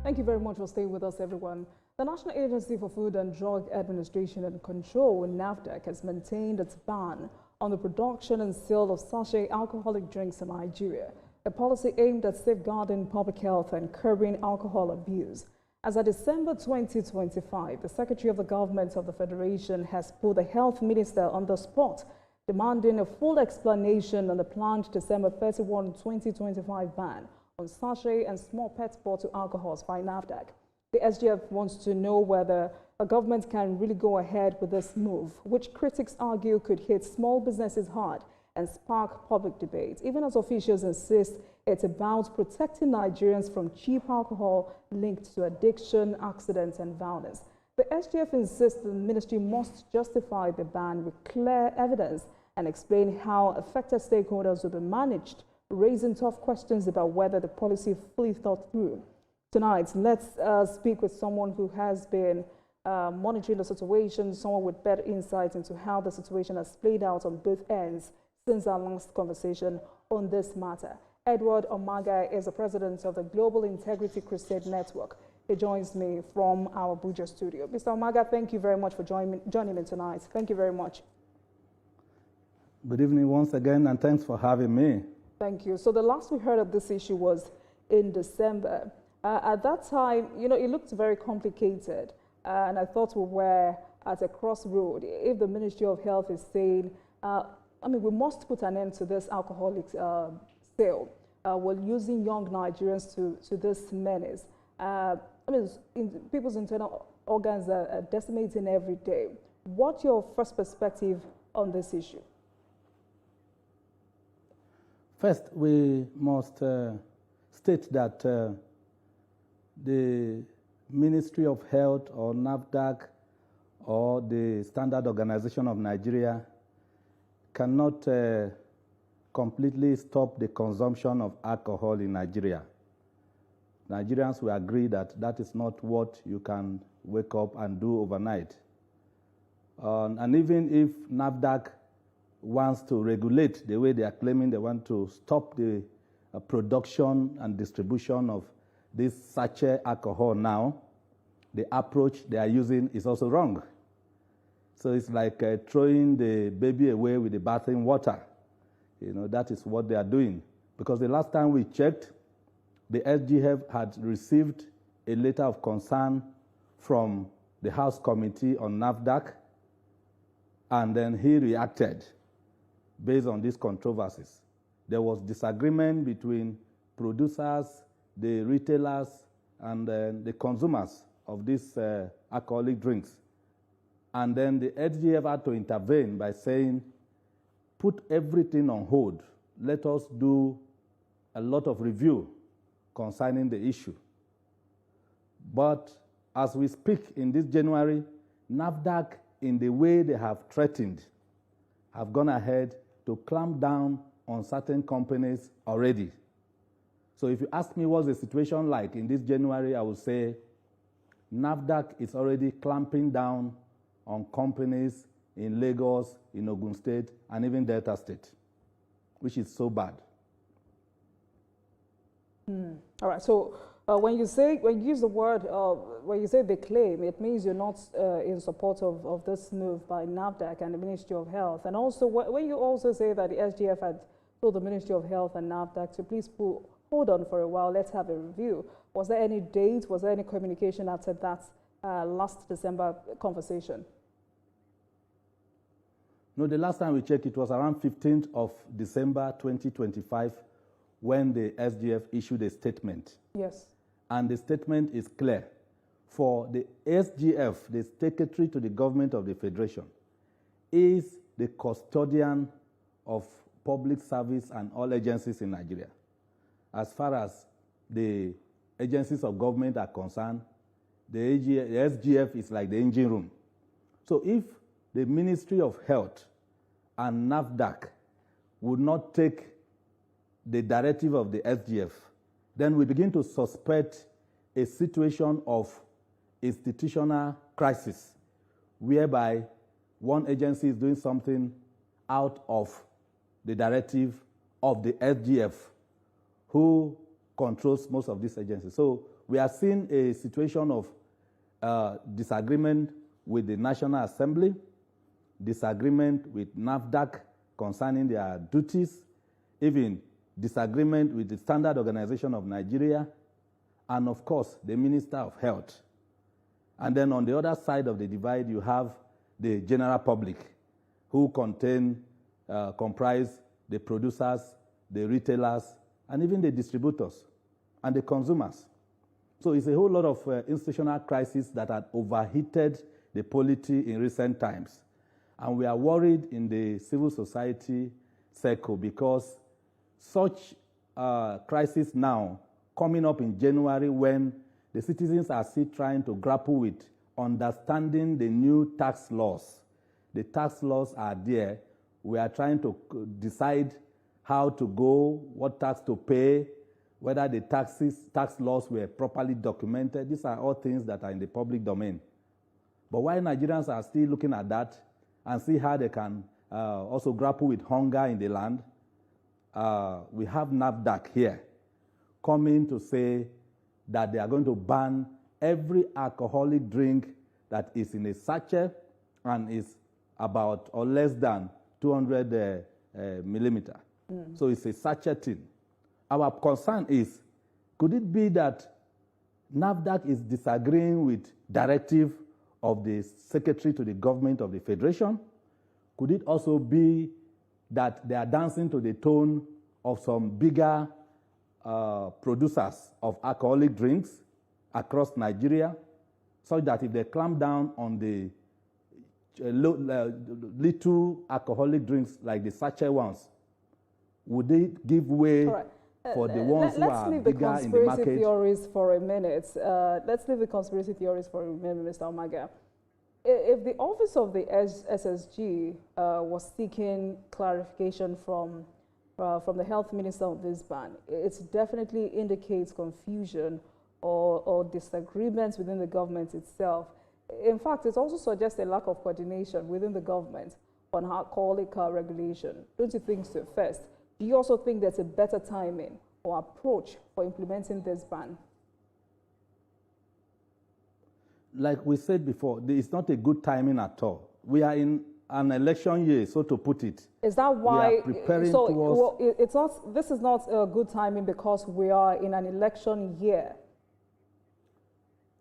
Thank you very much for staying with us, everyone. The National Agency for Food and Drug Administration and Control, NAFDAC, has maintained its ban on the production and sale of sachet alcoholic drinks in Nigeria, a policy aimed at safeguarding public health and curbing alcohol abuse. As of December 2025, the Secretary of the Government of the Federation has put the Health Minister on the spot, demanding a full explanation on the planned December 31, 2025 ban on sachet and small pet bottle alcohols by NAFDAC. The SGF wants to know whether a government can really go ahead with this move, which critics argue could hit small businesses hard and spark public debate, even as officials insist it's about protecting Nigerians from cheap alcohol linked to addiction, accidents, and violence. The SGF insists the ministry must justify the ban with clear evidence and explain how affected stakeholders will be managed, raising tough questions about whether the policy fully thought through. Tonight, let's speak with someone who has been monitoring the situation, someone with better insight into how the situation has played out on both ends since our last conversation on this matter. Edward Omaga is the president of the Global Integrity Crusade Network. He joins me from our Abuja studio. Mr. Omaga, thank you very much for joining me tonight. Thank you very much. Good evening once again, and thanks for having me. Thank you. So the last we heard of this issue was in December. At that time, it looked very complicated, and I thought we were at a crossroad. If the Ministry of Health is saying, we must put an end to this alcoholic sale, we're using young Nigerians to this menace. People's internal organs are decimating every day. What's your first perspective on this issue? First, we must state that the Ministry of Health or NAFDAC or the Standard Organization of Nigeria cannot completely stop the consumption of alcohol in Nigeria. Nigerians will agree that that is not what you can wake up and do overnight. And even if NAFDAC wants to regulate the way they are claiming they want to stop the production and distribution of this sachet alcohol now, the approach they are using is also wrong. So it's like throwing the baby away with the bathing water. That is what they are doing. Because the last time we checked, the SGF had received a letter of concern from the House Committee on NAFDAC, and then he reacted based on these controversies. There was disagreement between producers, the retailers, and the consumers of these alcoholic drinks. And then the SGF had to intervene by saying, put everything on hold. Let us do a lot of review concerning the issue. But as we speak in this January, NAFDAC, in the way they have threatened, have gone ahead to clamp down on certain companies already. So if you ask me what's the situation like in this January, I would say NAFDAC is already clamping down on companies in Lagos, in Ogun State, and even Delta State, which is so bad. All right. So when you use the word, when you say they claim, it means you're not in support of this move by NAFDAC and the Ministry of Health. And also, when you also say that the SGF had told the Ministry of Health and NAFDAC to please hold on for a while, let's have a review. Was there any date? Was there any communication after that last December conversation? No, the last time we checked, it was around 15th of December 2025 when the SGF issued a statement. Yes. And the statement is clear. For the SGF, the Secretary to the Government of the Federation, is the custodian of public service and all agencies in Nigeria. As far as the agencies of government are concerned, the SGF is like the engine room. So if the Ministry of Health and NAFDAC would not take the directive of the SGF, then we begin to suspect a situation of institutional crisis, whereby one agency is doing something out of the directive of the SGF, who controls most of these agencies. So we are seeing a situation of disagreement with the National Assembly, disagreement with NAFDAC concerning their duties, even disagreement with the Standard Organization of Nigeria, and of course, the Minister of Health. And then on the other side of the divide, you have the general public, who comprise the producers, the retailers, and even the distributors and the consumers. So it's a whole lot of institutional crises that had overheated the polity in recent times. And we are worried in the civil society circle because such crisis now coming up in January when the citizens are still trying to grapple with understanding the new tax laws. The tax laws are there. We are trying to decide how to go, what tax to pay, whether the tax laws were properly documented. These are all things that are in the public domain. But while Nigerians are still looking at that and see how they can also grapple with hunger in the land, we have NAFDAC here coming to say that they are going to ban every alcoholic drink that is in a sachet and is about or less than 200 millimeter. So it's a sachet thing. Our concern is, could it be that NAFDAC is disagreeing with directive of the Secretary to the Government of the Federation? Could it also be that they are dancing to the tone of some bigger producers of alcoholic drinks across Nigeria, such that if they clamp down on the little alcoholic drinks like the sachet ones, would they give way for the ones who are bigger in the market? Let's leave the conspiracy theories for a minute. Let's leave the conspiracy theories for a minute, Mr. Omaga. If the office of the SSG was seeking clarification from the health minister on this ban, it definitely indicates confusion or disagreements within the government itself. In fact, it also suggests a lack of coordination within the government on alcoholic regulation. Don't you think so? First, do you also think there's a better timing or approach for implementing this ban? Like we said before, it's not a good timing at all. We are in an election year, so to put it. Is that why? We are preparing towards. It's not. This is not a good timing because we are in an election year.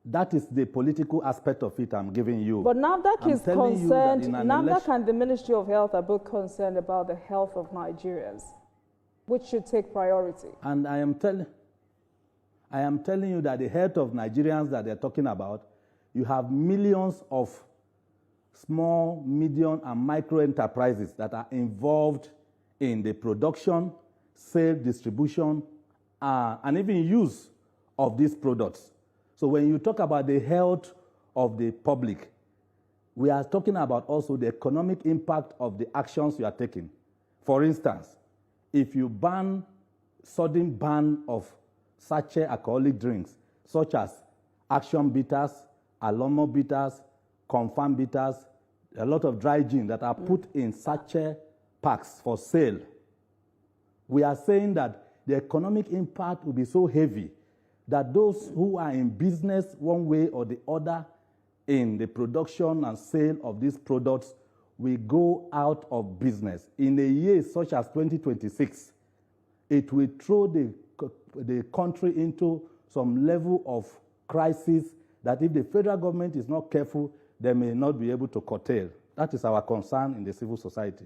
That is the political aspect of it I'm giving you. But NAFDAC is concerned. NAFDAC and the Ministry of Health are both concerned about the health of Nigerians, which should take priority. And I am telling you that the health of Nigerians that they're talking about, you have millions of small, medium, and micro enterprises that are involved in the production, sale, distribution, and even use of these products. So when you talk about the health of the public, we are talking about also the economic impact of the actions you are taking. For instance, if you sudden ban of sachet alcoholic drinks, such as Action Bitters, Alomo Bitters, Confirm Bitters, a lot of dry gin that are put in sachet packs for sale, we are saying that the economic impact will be so heavy that those who are in business one way or the other in the production and sale of these products will go out of business. In a year such as 2026, it will throw the country into some level of crisis that if the federal government is not careful, they may not be able to curtail. That is our concern in the civil society.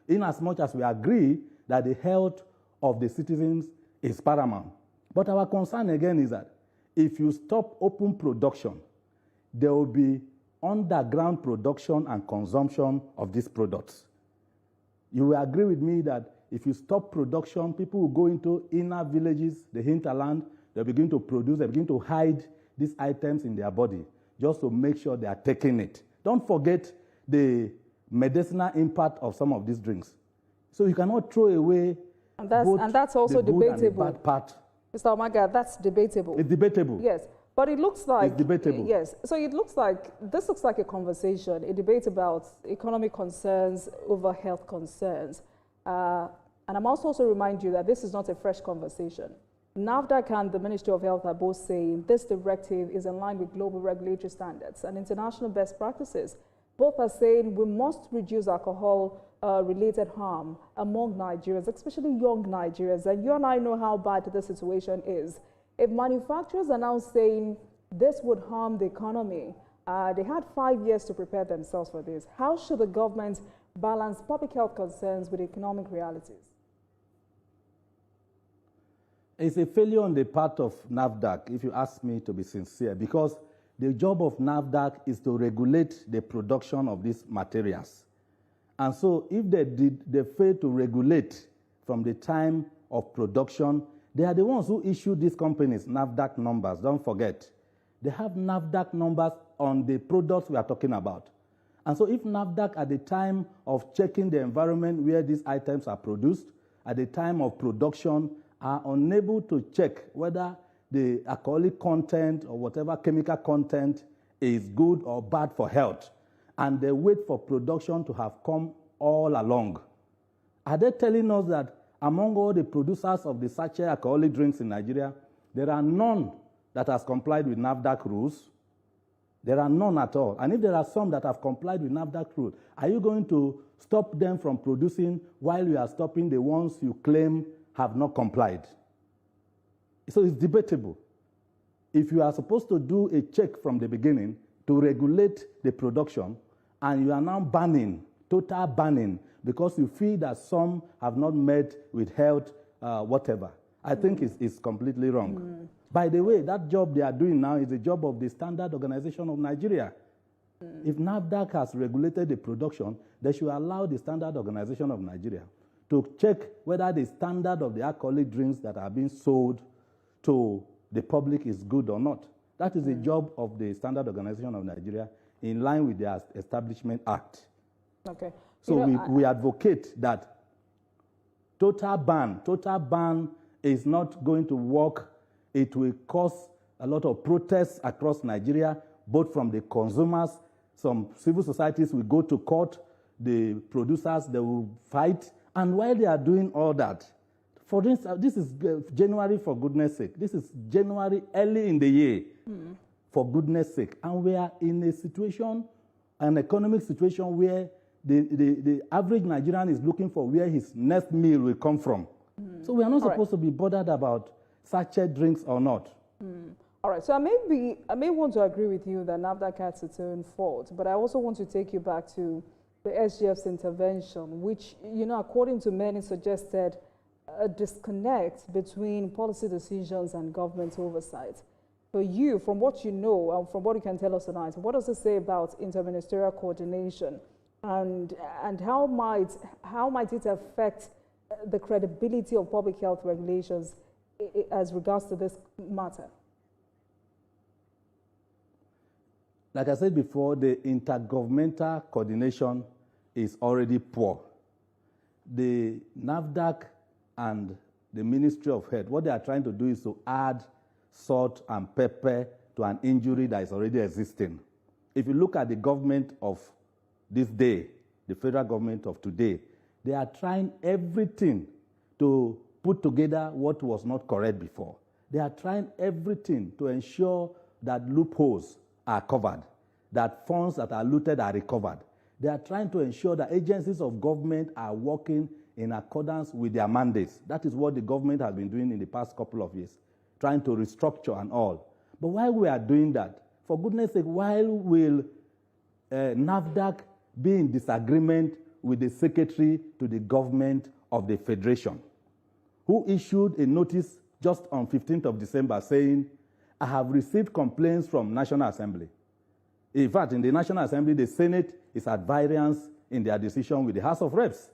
In as much as we agree that the health of the citizens is paramount. But our concern again is that if you stop open production, there will be underground production and consumption of these products. You will agree with me that if you stop production, people will go into inner villages, the hinterland, they'll begin to produce, they'll begin to hide these items in their body just to make sure they are taking it. Don't forget the medicinal impact of some of these drinks. So you cannot throw away and that's also the good debatable. And the bad part. Mr. Omaga, that's debatable. It's debatable. Yes, but it looks like... It's debatable. Yes, so this looks like a conversation, a debate about economic concerns over health concerns. And I must also remind you that this is not a fresh conversation. NAFDAC and the Ministry of Health are both saying this directive is in line with global regulatory standards and international best practices. Both are saying we must reduce alcohol-related harm among Nigerians, especially young Nigerians. And you and I know how bad the situation is. If manufacturers are now saying this would harm the economy, they had 5 years to prepare themselves for this. How should the government balance public health concerns with economic realities? It's a failure on the part of NAFDAC, if you ask me to be sincere, because the job of NAFDAC is to regulate the production of these materials. And so if they fail to regulate from the time of production, they are the ones who issue these companies NAFDAC numbers, don't forget. They have NAFDAC numbers on the products we are talking about. And so if NAFDAC at the time of checking the environment where these items are produced, at the time of production, are unable to check whether the alcoholic content or whatever chemical content is good or bad for health, and they wait for production to have come all along. Are they telling us that among all the producers of the sachet alcoholic drinks in Nigeria, there are none that has complied with NAFDAC rules? There are none at all. And if there are some that have complied with NAFDAC rules, are you going to stop them from producing while you are stopping the ones you claim have not complied? So it's debatable. If you are supposed to do a check from the beginning to regulate the production, and you are now banning, total banning, because you feel that some have not met with health, whatever, I think it's completely wrong. By the way, that job they are doing now is the job of the Standard Organization of Nigeria. If NAFDAC has regulated the production, they should allow the Standard Organization of Nigeria to check whether the standard of the alcoholic drinks that are being sold to the public is good or not. That is the job of the Standard Organization of Nigeria in line with the Establishment Act. Okay. So we advocate that total ban is not going to work. It will cause a lot of protests across Nigeria, both from the consumers. Some civil societies will go to court. The producers, they will fight. And while they are doing all that, for instance, this is January, for goodness sake. This is January early in the year, for goodness sake. And we are in a situation, an economic situation where the average Nigerian is looking for where his next meal will come from. So we are not supposed to be bothered about sachet drinks or not. All right, so I may want to agree with you that NAFDAC has its own fault, but I also want to take you back to the SGF's intervention, which, according to many, suggested a disconnect between policy decisions and government oversight. For you, from what you know and from what you can tell us tonight, what does it say about interministerial coordination, and how might it affect the credibility of public health regulations as regards to this matter? Like I said before, the intergovernmental coordination is already poor. The NAFDAC and the Ministry of Health, what they are trying to do is to add salt and pepper to an injury that is already existing. If you look at the government of this day, the federal government of today, they are trying everything to put together what was not correct before. They are trying everything to ensure that loopholes are covered, that funds that are looted are recovered. They are trying to ensure that agencies of government are working in accordance with their mandates. That is what the government has been doing in the past couple of years, trying to restructure and all. But while we are doing that, for goodness sake, while will NAFDAC be in disagreement with the secretary to the government of the Federation, who issued a notice just on 15th of December saying, I have received complaints from National Assembly. In fact, in the National Assembly, the Senate is at variance in their decision with the House of Reps.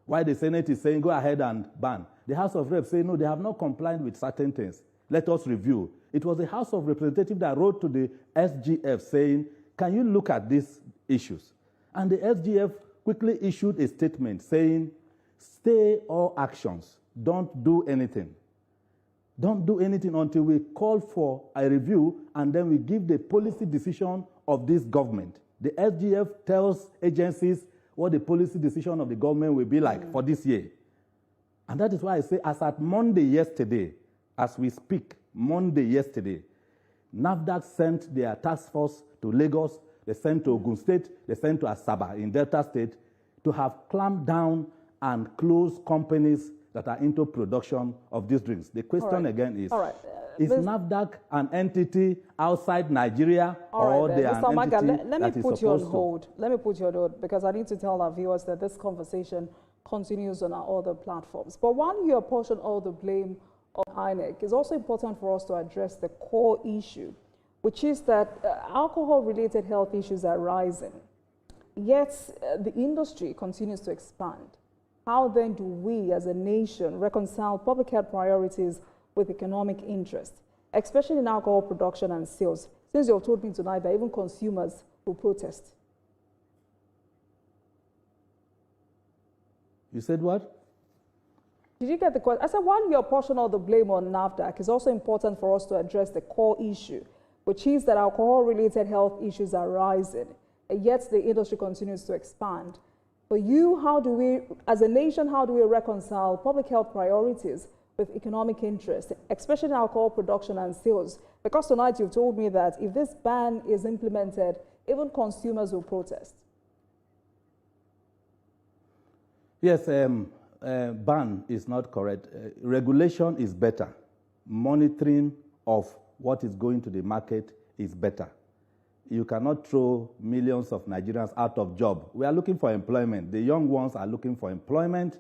While the Senate is saying, go ahead and ban, the House of Reps say, no, they have not complied with certain things. Let us review. It was the House of Representatives that wrote to the SGF saying, can you look at these issues? And the SGF quickly issued a statement saying, stay all actions. Don't do anything. Don't do anything until we call for a review and then we give the policy decision of this government. The SGF tells agencies what the policy decision of the government will be like for this year. And that is why I say, as at Monday yesterday, As we speak, Monday yesterday, NAFDAC sent their task force to Lagos, they sent to Ogun State, they sent to Asaba in Delta State to have clamped down and closed companies that are into production of these drinks. The question again is, is NAFDAC an entity outside Nigeria or they are an entity that is supposed to? Let me put you on hold because I need to tell our viewers that this conversation continues on our other platforms. But while you apportion all the blame on INEC, it's also important for us to address the core issue, which is that alcohol-related health issues are rising, yet the industry continues to expand. How then do we as a nation reconcile public health priorities with economic interest, especially in alcohol production and sales, since you have told me tonight that even consumers will protest? You said what? Did you get the question? I said, while you apportion all the blame on NAFDAC, it's also important for us to address the core issue, which is that alcohol-related health issues are rising, and yet the industry continues to expand. For you, how do we, as a nation, how do we reconcile public health priorities with economic interest, especially in alcohol production and sales? Because tonight you've told me that if this ban is implemented, even consumers will protest. Yes, ban is not correct. Regulation is better. Monitoring of what is going to the market is better. You cannot throw millions of Nigerians out of job. We are looking for employment. The young ones are looking for employment,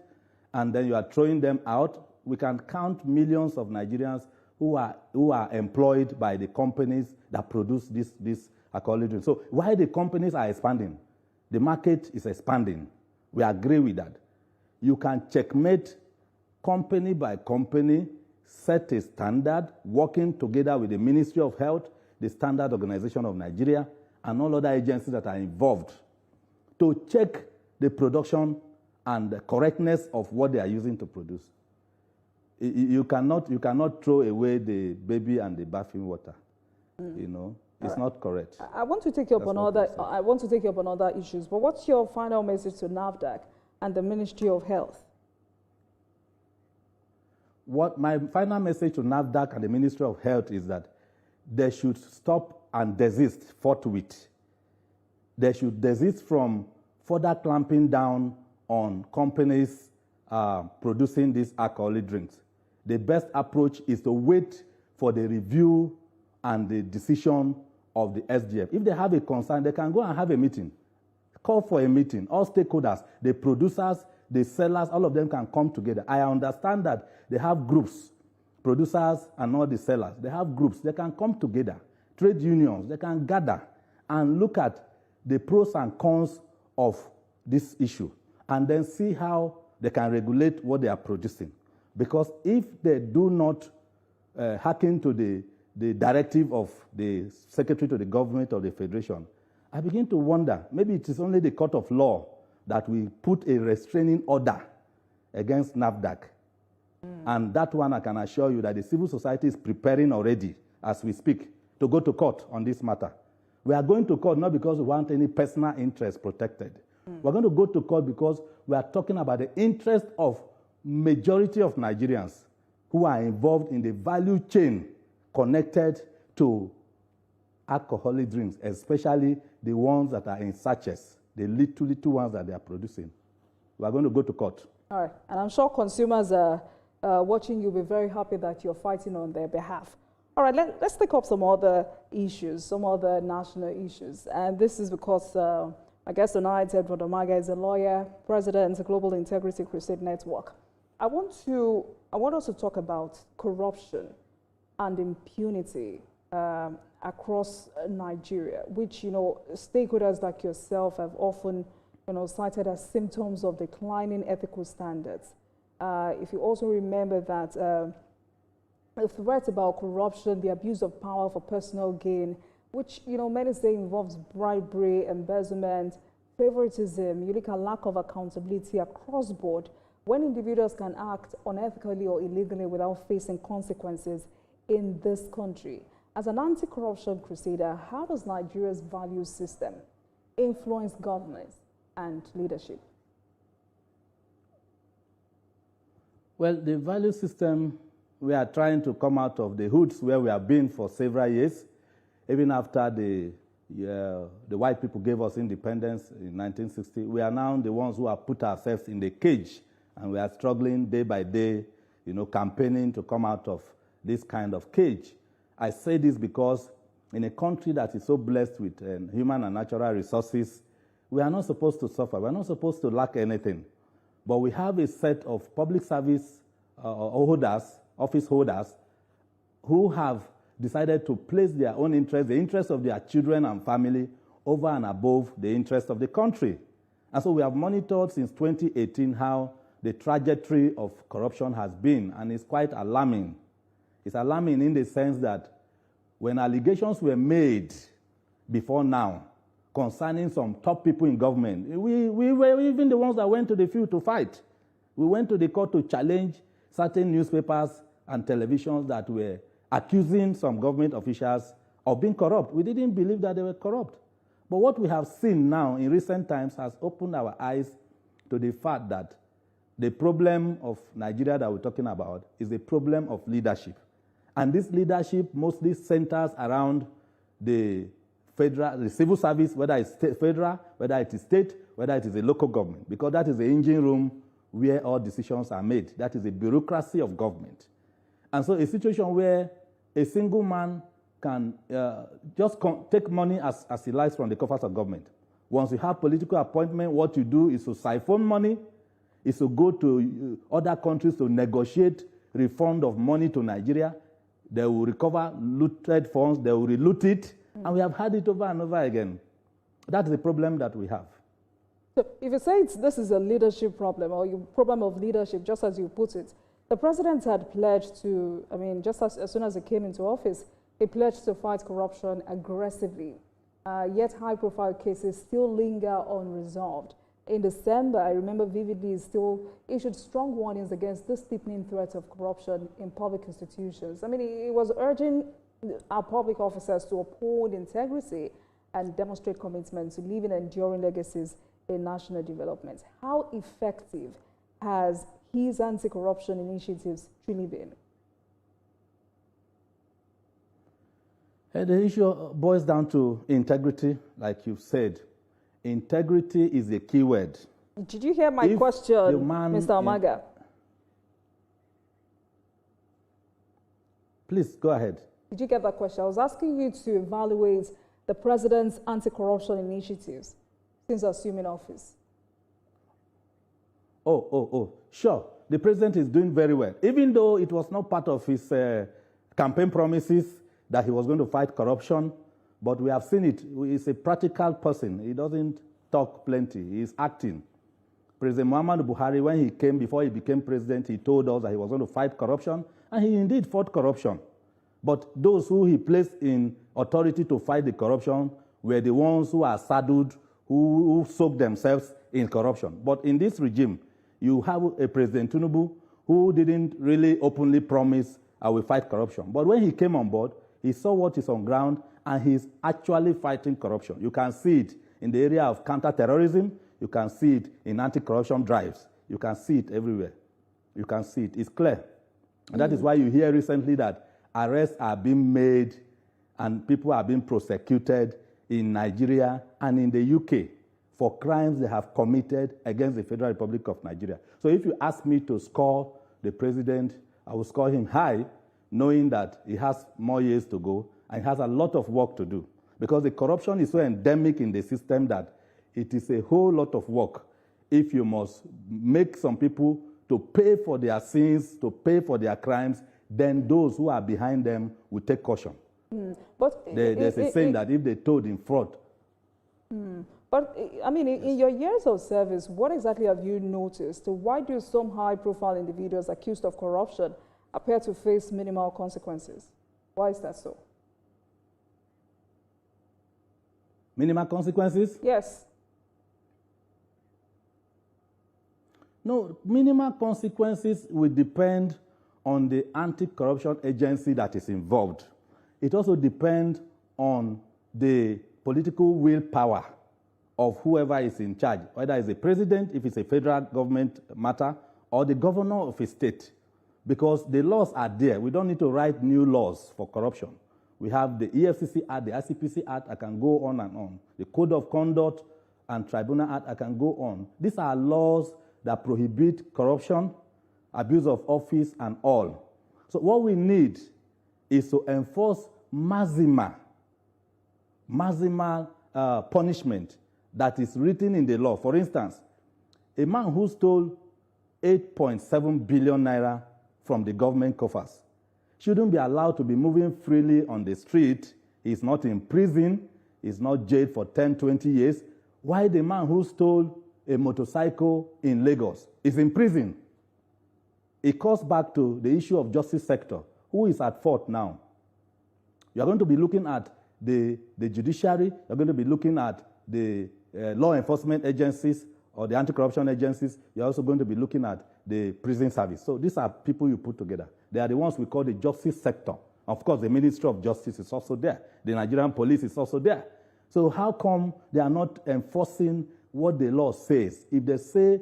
and then you are throwing them out. We can count millions of Nigerians who are employed by the companies that produce this alcoholic drink. So why the companies are expanding? The market is expanding. We agree with that. You can checkmate company by company, set a standard, working together with the Ministry of Health, the Standard Organization of Nigeria, and all other agencies that are involved to check the production and the correctness of what they are using to produce. You cannot throw away the baby and the bathing water. You know, it's not correct. I want to take you up on other issues, but what's your final message to NAFDAC and the Ministry of Health? What my final message to NAFDAC and the Ministry of Health is that they should stop and desist forthwith. They should desist from further clamping down on companies producing these alcoholic drinks. The best approach is to wait for the review and the decision of the SGF. If they have a concern, they can go and have a meeting. Call for a meeting. All stakeholders, the producers, the sellers, all of them can come together. I understand that they have groups, producers and all the sellers. They have groups. They can come together. Trade unions, they can gather and look at the pros and cons of this issue and then see how they can regulate what they are producing. Because if they do not hearken to the directive of the Secretary to the Government of the Federation, I begin to wonder, maybe it is only the court of law that will put a restraining order against NAFDAC. And that one, I can assure you that the civil society is preparing already, as we speak, to go to court on this matter. We are going to court not because we want any personal interest protected. We're going to go to court because we are talking about the interest of majority of Nigerians who are involved in the value chain connected to alcoholic drinks, especially the ones that are in sachets, the little ones that they are producing. We are going to go to court. All right. And I'm sure consumers are watching you will be very happy that you're fighting on their behalf. All right, let's take up some other issues, some other national issues. And this is because I guess tonight Edward Omaga is a lawyer, president of Global Integrity Crusade Network. I want us to talk about corruption and impunity across Nigeria, which, stakeholders like yourself have often, cited as symptoms of declining ethical standards. If you also remember that the threat about corruption, the abuse of power for personal gain, which, many say involves bribery, embezzlement, favoritism, you look at lack of accountability across board, when individuals can act unethically or illegally without facing consequences in this country. As an anti-corruption crusader, how does Nigeria's value system influence governance and leadership? Well, the value system we are trying to come out of the hoods where we have been for several years, even after the white people gave us independence in 1960. We are now the ones who have put ourselves in the cage, and we are struggling day by day, campaigning to come out of this kind of cage. I say this because in a country that is so blessed with human and natural resources, we are not supposed to suffer. We are not supposed to lack anything. But we have a set of public service office holders, who have decided to place their own interests, the interests of their children and family, over and above the interests of the country. And so we have monitored since 2018 how the trajectory of corruption has been, and it's quite alarming. It's alarming in the sense that when allegations were made before now concerning some top people in government, we were even the ones that went to the field to fight. We went to the court to challenge certain newspapers and televisions that were accusing some government officials of being corrupt. We didn't believe that they were corrupt. But what we have seen now in recent times has opened our eyes to the fact that the problem of Nigeria that we're talking about is a problem of leadership. And this leadership mostly centers around the civil service, whether it's federal, whether it is state, whether it is a local government, because that is the engine room where all decisions are made. That is the bureaucracy of government. And so a situation where a single man can just take money as he likes from the coffers of government. Once you have political appointment, what you do is to siphon money, is to go to other countries to negotiate refund of money to Nigeria. They will recover looted funds, they will reloot it, and we have had it over and over again. That's the problem that we have. So if you say this is a leadership problem, or a problem of leadership, just as you put it, the president had pledged to, just as soon as he came into office, he pledged to fight corruption aggressively. Yet high-profile cases still linger unresolved. In December, I remember vividly, he still issued strong warnings against the steepening threat of corruption in public institutions. He was urging our public officers to uphold integrity and demonstrate commitment to leaving enduring legacies in national development. How effective has his anti-corruption initiatives truly been? The issue boils down to integrity, like you've said. Integrity is the key word. Did you hear my question, Mr. Omaga? Please, go ahead. Did you get that question? I was asking you to evaluate the president's anti-corruption initiatives since assuming office. Sure. The president is doing very well. Even though it was not part of his campaign promises that he was going to fight corruption, but we have seen it. He's a practical person. He doesn't talk plenty. He's acting. President Muhammadu Buhari, when he came, before he became president, he told us that he was going to fight corruption, and he indeed fought corruption. But those who he placed in authority to fight the corruption were the ones who are saddled, who soaked themselves in corruption. But in this regime, you have a President Tinubu who didn't really openly promise, I will fight corruption. But when he came on board, he saw what is on ground, and he's actually fighting corruption. You can see it in the area of counterterrorism. You can see it in anti-corruption drives. You can see it everywhere. You can see it. It's clear. And that is why you hear recently that arrests are being made and people are being prosecuted in Nigeria and in the UK for crimes they have committed against the Federal Republic of Nigeria. So if you ask me to score the president, I will score him high, knowing that he has more years to go and he has a lot of work to do. Because the corruption is so endemic in the system that it is a whole lot of work if you must make some people to pay for their sins, to pay for their crimes, then those who are behind them will take caution. But there's a saying that if they told in fraud. But, in your years of service, what exactly have you noticed? Why do some high-profile individuals accused of corruption appear to face minimal consequences? Why is that so? Minimal consequences? Yes. No, minimal consequences will depend on the anti-corruption agency that is involved. It also depends on the political willpower of whoever is in charge, whether it's the president, if it's a federal government matter, or the governor of a state. because the laws are there. We don't need to write new laws for corruption. We have the EFCC Act, the ICPC Act, I can go on and on. The Code of Conduct and Tribunal Act, I can go on. These are laws that prohibit corruption, abuse of office, and all. So what we need is to enforce maximal punishment that is written in the law. For instance, a man who stole 8.7 billion naira from the government coffers shouldn't be allowed to be moving freely on the street. He's not in prison. He's not jailed for 10, 20 years. Why the man who stole a motorcycle in Lagos is in prison? It goes back to the issue of justice sector. Who is at fault now? You're going to be looking at the judiciary. You're going to be looking at the law enforcement agencies or the anti-corruption agencies. You're also going to be looking at the prison service. So these are people you put together. They are the ones we call the justice sector. Of course, the Ministry of Justice is also there. The Nigerian police is also there. So how come they are not enforcing what the law says? If they say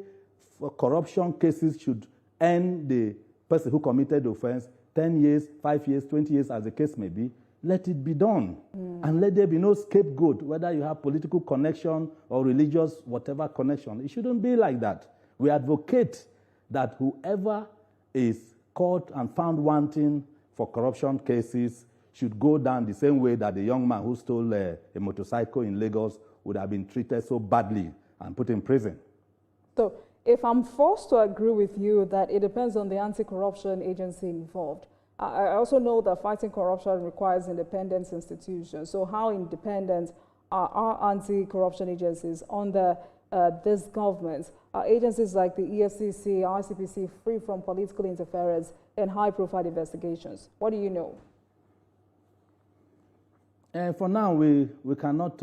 corruption cases should end the person who committed the offense 10 years, 5 years, 20 years, as the case may be, let it be done. And let there be no scapegoat, whether you have political connection or religious, whatever connection. It shouldn't be like that. We advocate that whoever is caught and found wanting for corruption cases should go down the same way that the young man who stole a motorcycle in Lagos would have been treated so badly and put in prison. So if I'm forced to agree with you that it depends on the anti-corruption agency involved, I also know that fighting corruption requires independent institutions. So how independent are our anti-corruption agencies under this government? Are agencies like the EFCC, ICPC free from political interference and high-profile investigations? What do you know? For now, we cannot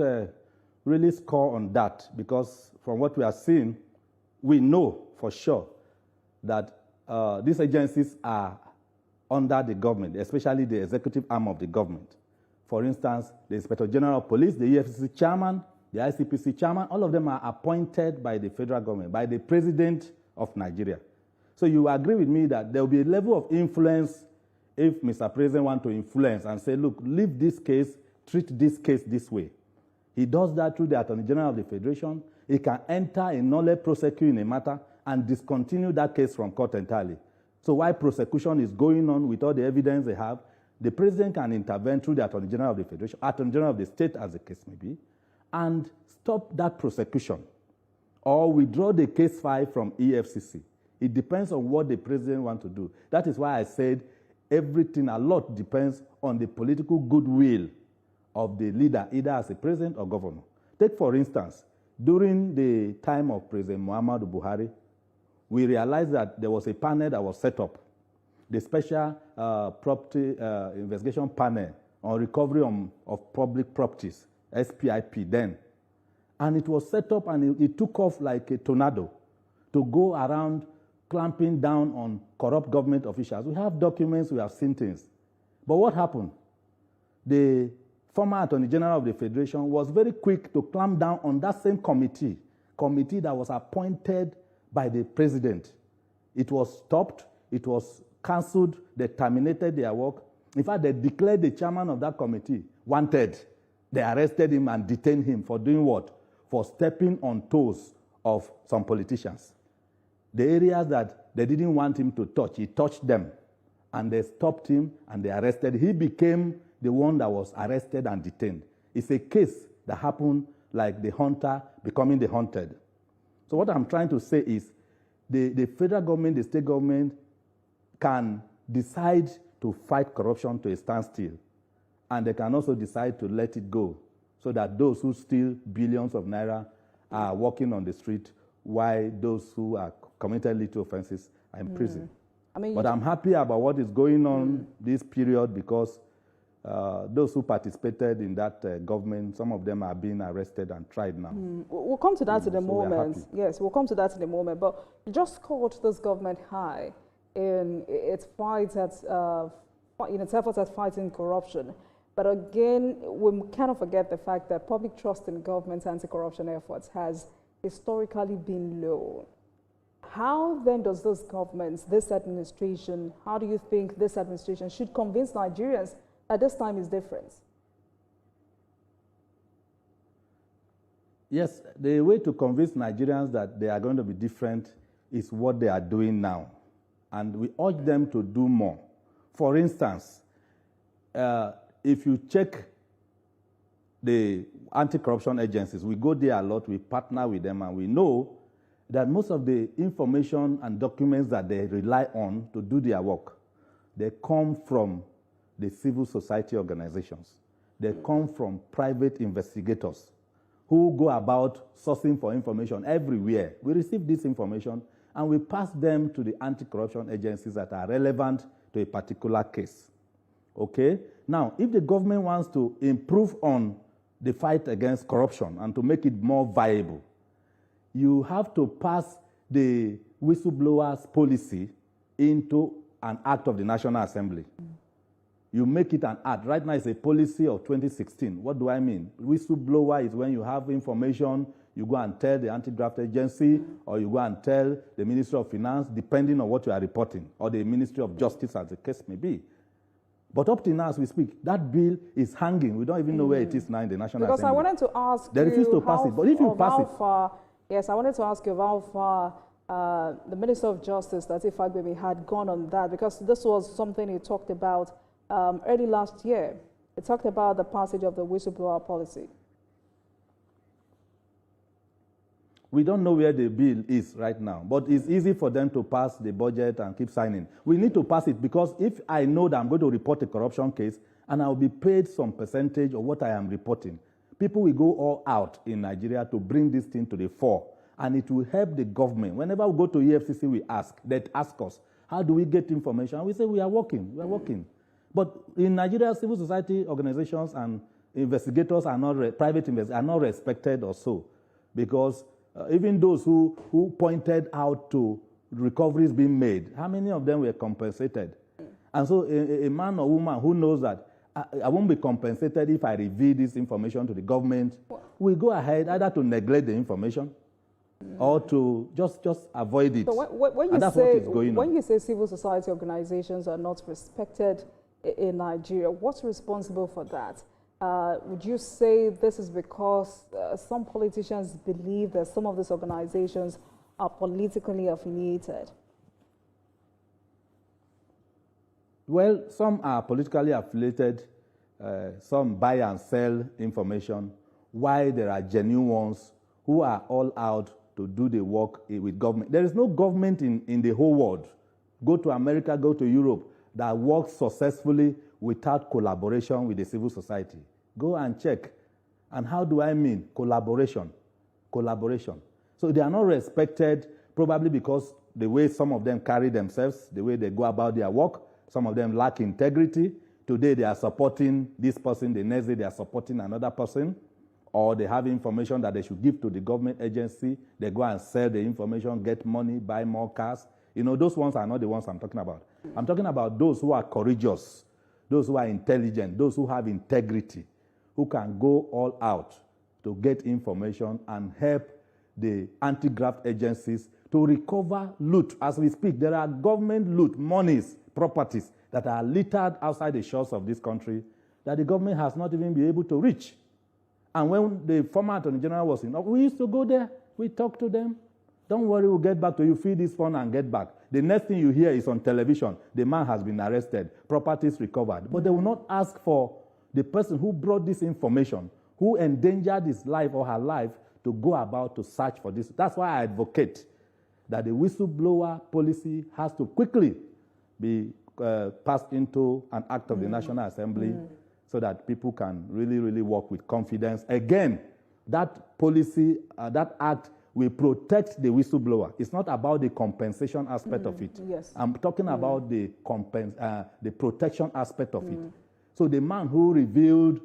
really score on that, because from what we are seeing, we know for sure that these agencies are under the government, especially the executive arm of the government. For instance, the Inspector General of Police, the EFCC chairman, the ICPC chairman, all of them are appointed by the federal government, by the president of Nigeria. So you agree with me that there will be a level of influence if Mr. President wants to influence and say, look, leave this case, treat this case this way. He does that through the Attorney General of the Federation. He can enter a nolle prosequi in a matter and discontinue that case from court entirely. So while prosecution is going on with all the evidence they have, the president can intervene through the Attorney General of the Federation, Attorney General of the state, as the case may be, and stop that prosecution or withdraw the case file from EFCC. It depends on what the president wants to do. That is why I said everything, a lot depends on the political goodwill of the leader, either as a president or governor. Take, for instance, during the time of President Muhammadu Buhari, we realized that there was a panel that was set up, the Special Property Investigation Panel on Recovery of Public Properties, SPIP then. And it was set up and it took off like a tornado to go around clamping down on corrupt government officials. We have documents, we have seen things. But what happened? The former Attorney General of the Federation was very quick to clamp down on that same committee that was appointed by the president. It was stopped, it was cancelled, they terminated their work. In fact, they declared the chairman of that committee wanted. They arrested him and detained him for doing what? For stepping on toes of some politicians. The areas that they didn't want him to touch, he touched them. And they stopped him and they arrested. He became the one that was arrested and detained. It's a case that happened like the hunter becoming the hunted. So what I'm trying to say is the federal government, the state government can decide to fight corruption to a standstill. And they can also decide to let it go so that those who steal billions of naira are walking on the street while those who are committed little offenses are in prison. But I'm happy about what is going on this period because those who participated in that government, some of them are being arrested and tried now. We'll come to that in a moment. Yes, we'll come to that in a moment. But you just called this government high in its fight in its efforts at fighting corruption. But again, we cannot forget the fact that public trust in government's anti-corruption efforts has historically been low. How then does this government, this administration, how do you think this administration should convince Nigerians that this time is different? Yes, the way to convince Nigerians that they are going to be different is what they are doing now. And we urge them to do more. For instance, if you check the anti-corruption agencies, we go there a lot, we partner with them, and we know that most of the information and documents that they rely on to do their work, they come from the civil society organizations. They come from private investigators who go about sourcing for information everywhere. We receive this information and we pass them to the anti-corruption agencies that are relevant to a particular case. Okay? Now, if the government wants to improve on the fight against corruption and to make it more viable, you have to pass the whistleblowers policy into an act of the National Assembly. You make it an act. Right now it's a policy of 2016. What do I mean? Whistleblower is when you have information, you go and tell the anti-graft agency, or you go and tell the Ministry of Finance, depending on what you are reporting, or the Ministry of Justice, as the case may be. But up to now, as we speak, that bill is hanging. We don't even know where it is now in the National Assembly. Because I wanted to ask they refuse to pass it. But if you pass it, yes, I wanted to ask you how far the Minister of Justice, Lateef Fagbemi, had gone on that, because this was something he talked about early last year. He talked about the passage of the whistleblower policy. We don't know where the bill is right now, but it's easy for them to pass the budget and keep signing. We need to pass it because if I know that I'm going to report a corruption case and I'll be paid some percentage of what I am reporting, people will go all out in Nigeria to bring this thing to the fore, and it will help the government. Whenever we go to EFCC, they ask us, how do we get information? And we say, we are working. But in Nigeria, civil society organizations and investigators are not, private investigators are not respected or so, because even those who pointed out to recoveries being made, how many of them were compensated? And so a man or woman who knows that I won't be compensated if I reveal this information to the government, will go ahead either to neglect the information or to just avoid it. So when you say civil society organizations are not respected in Nigeria, what's responsible for that? Would you say this is because some politicians believe that some of these organizations are politically affiliated? Well, some are politically affiliated, some buy and sell information, while there are genuine ones who are all out to do the work with government. There is no government in the whole world, go to America, go to Europe, that works successfully without collaboration with the civil society. Go and check. And how do I mean collaboration? Collaboration. So they are not respected, probably because the way some of them carry themselves, the way they go about their work, some of them lack integrity. Today they are supporting this person, the next day they are supporting another person, or they have information that they should give to the government agency. They go and sell the information, get money, buy more cars. You know, those ones are not the ones I'm talking about. I'm talking about those who are courageous, those who are intelligent, those who have integrity, who can go all out to get information and help the anti-graft agencies to recover loot. As we speak, there are government loot, monies, properties that are littered outside the shores of this country that the government has not even been able to reach. And when the former Attorney General was in office, we used to go there, we talk to them. Don't worry, we'll get back to you, feed this fund and get back. The next thing you hear is on television, the man has been arrested, properties recovered. But they will not ask for the person who brought this information, who endangered his life or her life, to go about to search for this. That's why I advocate that the whistleblower policy has to quickly be passed into an act of the National Assembly so that people can really, really work with confidence. Again, that policy, that act will protect the whistleblower. It's not about the compensation aspect of it. Yes. I'm talking about the protection aspect of it. So the man who revealed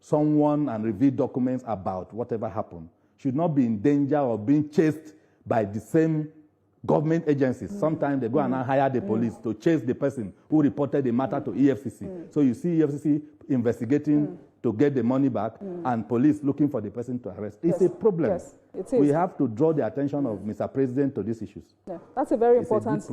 someone and revealed documents about whatever happened should not be in danger of being chased by the same government agencies. Sometimes they go and hire the police to chase the person who reported the matter to EFCC. So you see EFCC investigating to get the money back and police looking for the person to arrest. It's a problem. Yes, it is. We have to draw the attention of Mr. President to these issues. Yeah, that's a very important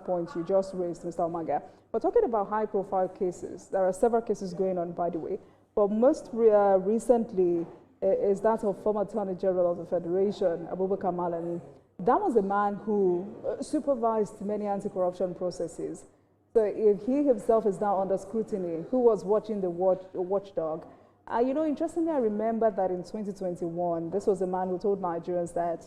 point you just raised, Mr. Omaga. We're talking about high-profile cases. There are several cases going on, by the way, but most recently is that of former Attorney General of the Federation, Abubakar Malami. That was a man who supervised many anti-corruption processes. So if he himself is now under scrutiny, who was watching the watchdog? You know, interestingly, I remember that in 2021, this was a man who told Nigerians that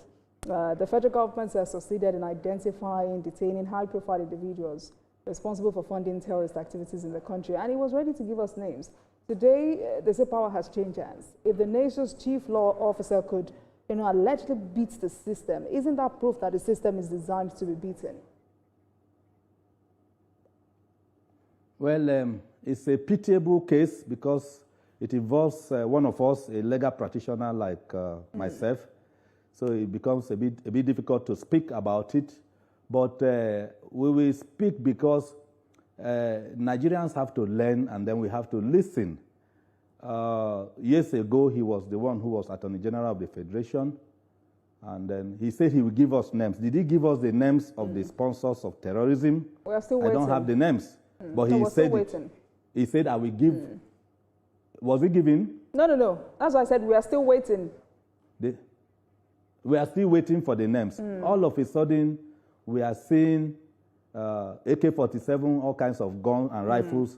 the federal government has succeeded in identifying, detaining high-profile individuals responsible for funding terrorist activities in the country, and he was ready to give us names. Today, they say power has changed hands. If the nation's chief law officer could, you know, allegedly beat the system, isn't that proof that the system is designed to be beaten? Well, it's a pitiable case because it involves one of us, a legal practitioner like myself. So it becomes a bit difficult to speak about it. But we will speak because Nigerians have to learn and then we have to listen. Years ago, he was the one who was Attorney General of the Federation. And then he said he would give us names. Did he give us the names of the sponsors of terrorism? We are still waiting. I don't have the names. But he said it. He said, I will give. Was he giving? No. That's why I said we are still waiting. We are still waiting for the names. All of a sudden, we are seeing AK-47, all kinds of guns and rifles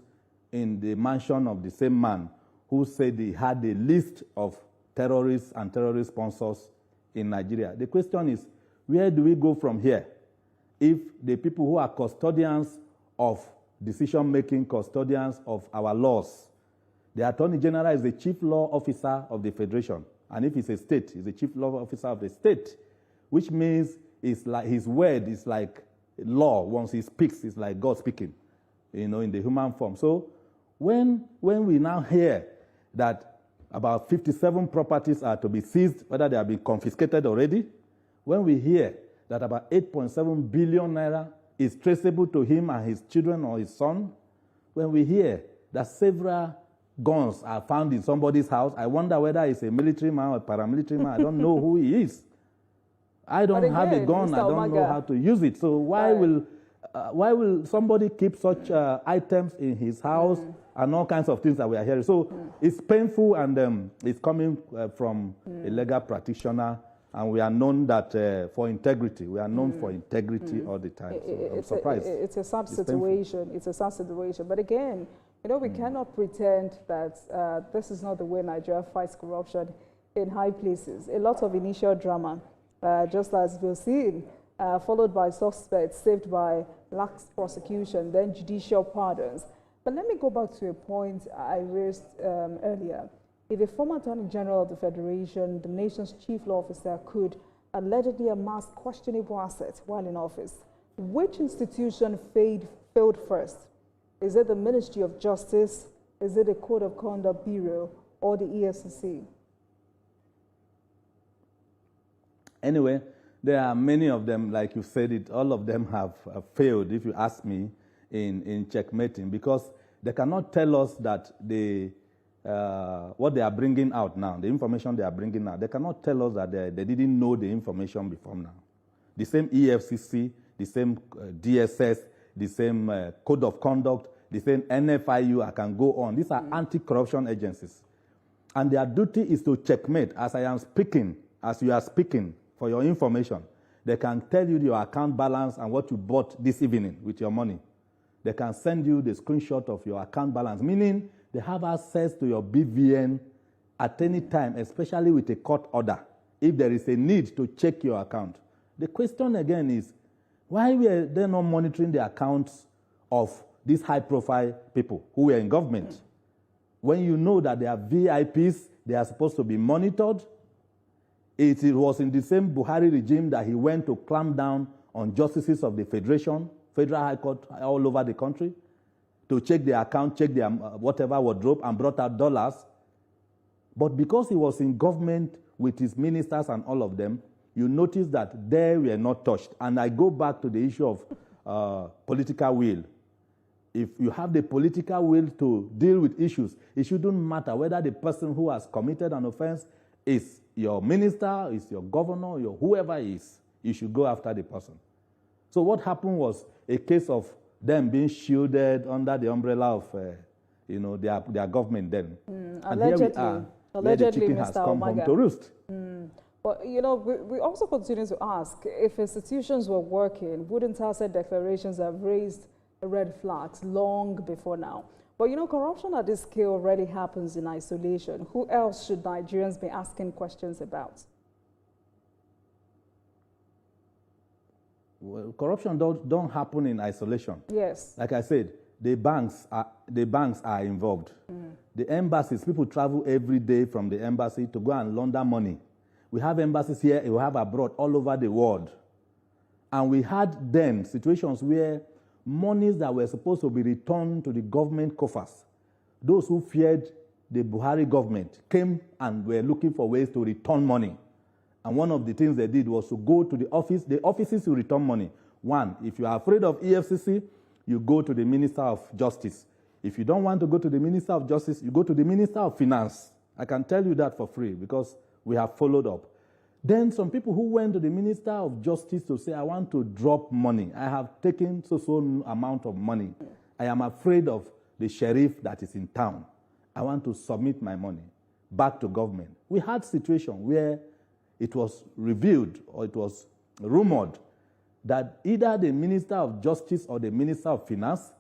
in the mansion of the same man who said he had a list of terrorists and terrorist sponsors in Nigeria. The question is, where do we go from here if the people who are custodians of decision-making, custodians of our laws, the Attorney General is the chief law officer of the Federation, and if it's a state, he's the chief law officer of the state, which means it's like his word is like law. Once he speaks, it's like God speaking, you know, in the human form. So when we now hear that about 57 properties are to be seized, whether they have been confiscated already, when we hear that about 8.7 billion naira is traceable to him and his children or his son, when we hear that several guns are found in somebody's house, I wonder whether he's a military man or a paramilitary man. I don't know who he is. I don't have a gun. I don't know how to use it. So why will somebody keep such items in his house and all kinds of things that we are hearing? So it's painful, and it's coming from a legal practitioner. And we are known that for integrity. We are known for integrity all the time. So I'm surprised. It's a sad situation. It's a sad situation. But again, you know, we cannot pretend that this is not the way Nigeria fights corruption in high places. A lot of initial drama, just as we've seen, followed by suspects saved by lax prosecution, then judicial pardons. But let me go back to a point I raised earlier. If a former Attorney General of the Federation, the nation's chief law officer, could allegedly amass questionable assets while in office, which institution failed first? Is it the Ministry of Justice? Is it the Code of Conduct Bureau or the EFCC? Anyway, there are many of them, like you said it, all of them have failed, if you ask me, in checkmating, because they cannot tell us that what they are bringing out now, the information they are bringing out, they cannot tell us that they didn't know the information before now. The same EFCC, the same DSS, the same Code of Conduct, the same NFIU, I can go on. These are anti-corruption agencies. And their duty is to checkmate. As I am speaking, as you are speaking, for your information, they can tell you your account balance and what you bought this evening with your money. They can send you the screenshot of your account balance, meaning they have access to your BVN at any time, especially with a court order, if there is a need to check your account. The question again is, why were they not monitoring the accounts of these high-profile people who were in government? When you know that they are VIPs, they are supposed to be monitored. It was in the same Buhari regime that he went to clamp down on justices of the Federation, Federal High Court all over the country, to check their account, check their whatever wardrobe, and brought out dollars. But because he was in government with his ministers and all of them, you notice that they were not touched. And I go back to the issue of political will. If you have the political will to deal with issues, it shouldn't matter whether the person who has committed an offense is your minister, is your governor, your whoever is. You should go after the person. So what happened was a case of them being shielded under the umbrella of their government then. And here we are, where the chicken has come home to roost. But, we also continue to ask, if institutions were working, wouldn't asset declarations have raised red flags long before now? But, corruption at this scale already happens in isolation. Who else should Nigerians be asking questions about? Well, corruption don't happen in isolation. Yes. Like I said, the banks are involved. The embassies, people travel every day from the embassy to go and launder money. We have embassies here, we have abroad, all over the world. And we had then situations where monies that were supposed to be returned to the government coffers, those who feared the Buhari government came and were looking for ways to return money. And one of the things they did was to go to the offices to return money. One, if you are afraid of EFCC, you go to the Minister of Justice. If you don't want to go to the Minister of Justice, you go to the Minister of Finance. I can tell you that for free because we have followed up. Then some people who went to the Minister of Justice to say, I want to drop money. I have taken so amount of money. I am afraid of the sheriff that is in town. I want to submit my money back to government. We had situations where it was revealed or it was rumored that either the Minister of Justice or the Minister of Finance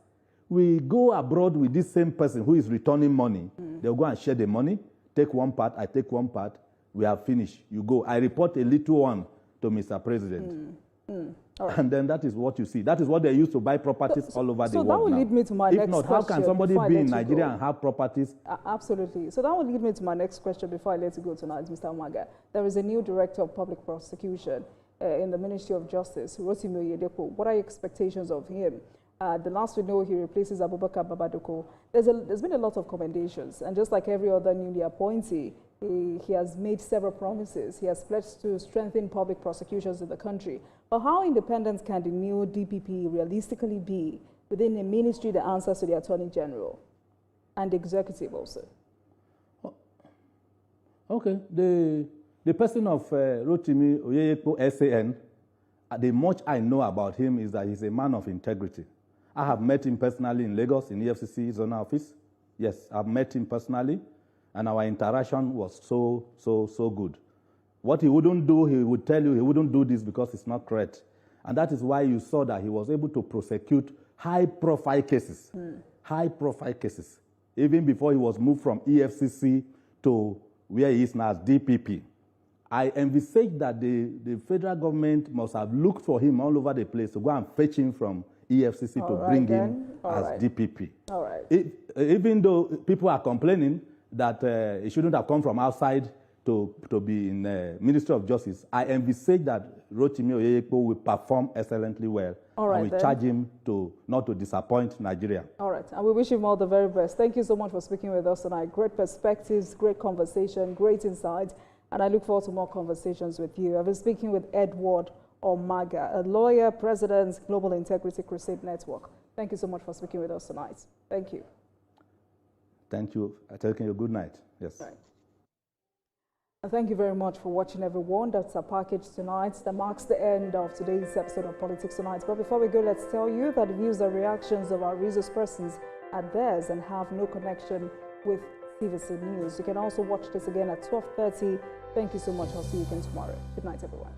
will go abroad with this same person who is returning money. They'll go and share the money, take one part, I take one part, we have finished. You go. I report a little one to Mr. President. All right. And then that is what you see. That is what they use to buy properties all over the world. So that will lead me to my next question. If not, how can somebody be in Nigeria and have properties? Absolutely. So that will lead me to my next question before I let you go tonight, Mr. Umaga. There is a new Director of Public Prosecution in the Ministry of Justice, Rotimi Oyedepo. What are your expectations of him? The last we know, he replaces Abubakar Babadoko. There's been a lot of commendations, and just like every other newly appointee, he has made several promises. He has pledged to strengthen public prosecutions in the country. But how independent can the new DPP realistically be within a ministry that answers to the Attorney General and the executive also? Okay. The person of Rotimi Oyedepo, SAN, the much I know about him is that he's a man of integrity. I have met him personally in Lagos, in EFCC Zona Office. Yes, I've met him personally, and our interaction was so good. What he wouldn't do, he would tell you he wouldn't do this because it's not correct. And that is why you saw that he was able to prosecute high-profile cases, high-profile cases, even before he was moved from EFCC to where he is now as DPP. I envisage that the federal government must have looked for him all over the place to go and fetch him from EFCC to bring him as DPP. All right. Even though people are complaining that it shouldn't have come from outside to be in the Ministry of Justice, I envisage that Rotimi Oyedepo will perform excellently well. All right, and we charge him not to disappoint Nigeria. All right, and we wish him all the very best. Thank you so much for speaking with us tonight. Great perspectives, great conversation, great insight, and I look forward to more conversations with you. I've been speaking with Edward Umaga, a lawyer, president, Global Integrity Crusade Network. Thank you so much for speaking with us tonight. Thank you. Thank you. I'm taking you good night. Yes. Right. And thank you very much for watching, everyone. That's our package tonight. That marks the end of today's episode of Politics Tonight. But before we go, let's tell you that the views and reactions of our resource persons are theirs and have no connection with TVC News. You can also watch this again at 12:30. Thank you so much. I'll see you again tomorrow. Good night, everyone.